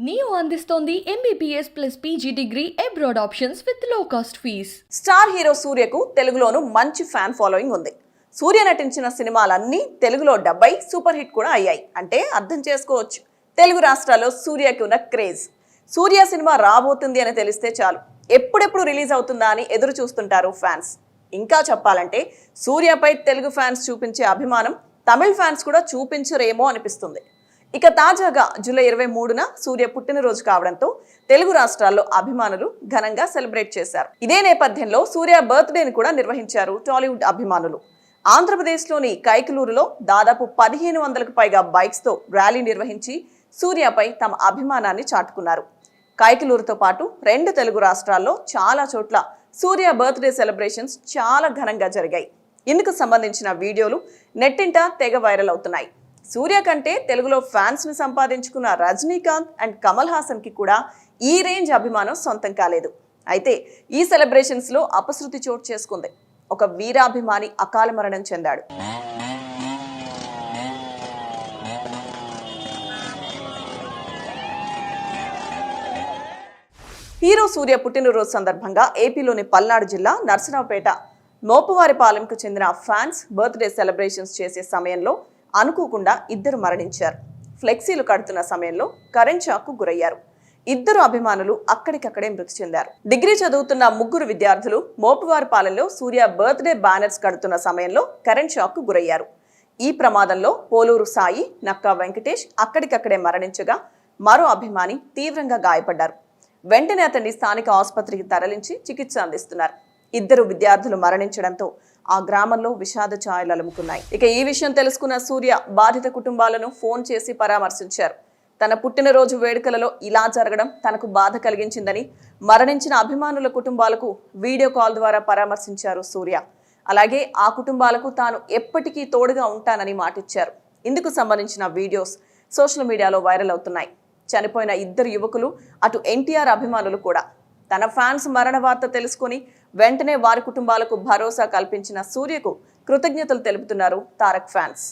Neo అందిస్తోంది MBBS plus PG degree abroad options with low cost fees. Star hero సూర్యకు తెలుగులోను మంచి fan following ఉంది. సూర్య నటించిన సినిమాలన్నీ తెలుగులో డబ్బై సూపర్ హిట్ కూడా అయ్యాయి. అంటే అర్థం చేసుకోవచ్చు తెలుగు రాష్ట్రాల్లో సూర్యకి ఉన్న క్రేజ్. సూర్య సినిమా రాబోతుంది అని తెలిస్తే చాలు ఎప్పుడెప్పుడు రిలీజ్ అవుతుందా అని ఎదురు చూస్తుంటారు ఫ్యాన్స్. ఇంకా చెప్పాలంటే సూర్యపై తెలుగు ఫ్యాన్స్ చూపించే అభిమానం తమిళ ఫ్యాన్స్ కూడా చూపించరేమో అనిపిస్తుంది. ఇక తాజాగా జూలై 23న సూర్య పుట్టినరోజు కావడంతో తెలుగు రాష్ట్రాల్లో అభిమానులు ఘనంగా సెలబ్రేట్ చేశారు. ఇదే నేపథ్యంలో సూర్య బర్త్డేని కూడా నిర్వహించారు టాలీవుడ్ అభిమానులు. ఆంధ్రప్రదేశ్లోని కైకలూరులో దాదాపు 1500కు పైగా బైక్స్తో ర్యాలీ నిర్వహించి సూర్యపై తమ అభిమానాన్ని చాటుకున్నారు. కైకలూరుతో పాటు 2 తెలుగు రాష్ట్రాల్లో చాలా చోట్ల సూర్య బర్త్డే సెలబ్రేషన్స్ చాలా ఘనంగా జరిగాయి. ఇందుకు సంబంధించిన వీడియోలు నెట్టింట తెగ వైరల్ అవుతున్నాయి. సూర్య కంటే తెలుగులో ఫ్యాన్స్ ని సంపాదించుకున్న రజనీకాంత్ అండ్ కమల్ హాసన్ కి కూడా ఈ రేంజ్ అభిమానం సొంతం కాలేదు. అయితే ఈ సెలబ్రేషన్స్ లో అపశృతి చోటు చేసుకుంది. ఒక వీరాభిమాని అకాల మరణం చెందాడు. హీరో సూర్య పుట్టినరోజు సందర్భంగా ఏపీలోని పల్నాడు జిల్లా నర్సరావుపేట మోపువారిపాలెంకు చెందిన ఫ్యాన్స్ బర్త్డే సెలబ్రేషన్స్ చేసే సమయంలో అనుకోకుండా 2 మరణించారు. ఫ్లెక్సీలు కడుతున్న సమయంలో కరెంట్ షాక్ కు గురయ్యారు. 2 అభిమానులు అక్కడికక్కడే మృతి చెందారు. డిగ్రీ చదువుతున్న 3 విద్యార్థులు మోపువారిపాలెంలో సూర్య బర్త్డే బ్యానర్స్ కడుతున్న సమయంలో కరెంట్ షాక్ కు గురయ్యారు. ఈ ప్రమాదంలో పోలూరు సాయి, నక్కా వెంకటేష్ అక్కడికక్కడే మరణించగా మరో అభిమాని తీవ్రంగా గాయపడ్డారు. వెంటనే అతన్ని స్థానిక ఆసుపత్రికి తరలించి చికిత్స అందిస్తున్నారు. 2 విద్యార్థులు మరణించడంతో ఆ గ్రామంలో విషాద ఛాయలు అలుముకున్నాయి. ఇక ఈ విషయం తెలుసుకున్న సూర్య బాధిత కుటుంబాలను ఫోన్ చేసి పరామర్శించారు. తన పుట్టినరోజు వేడుకలలో ఇలా జరగడం తనకు బాధ కలిగించిందని, మరణించిన అభిమానుల కుటుంబాలకు వీడియో కాల్ ద్వారా పరామర్శించారు సూర్య. అలాగే ఆ కుటుంబాలకు తాను ఎప్పటికీ తోడుగా ఉంటానని మాటిచ్చారు. ఇందుకు సంబంధించిన వీడియోస్ సోషల్ మీడియాలో వైరల్ అవుతున్నాయి. చనిపోయిన 2 యువకులు అటు ఎన్టీఆర్ అభిమానులు కూడా. తన ఫ్యాన్స్ మరణ వార్త తెలుసుకుని వెంటనే వారి కుటుంబాలకు భరోసా కల్పించిన సూర్యకు కృతజ్ఞతలు తెలుపుతున్నారు తారక్ ఫ్యాన్స్.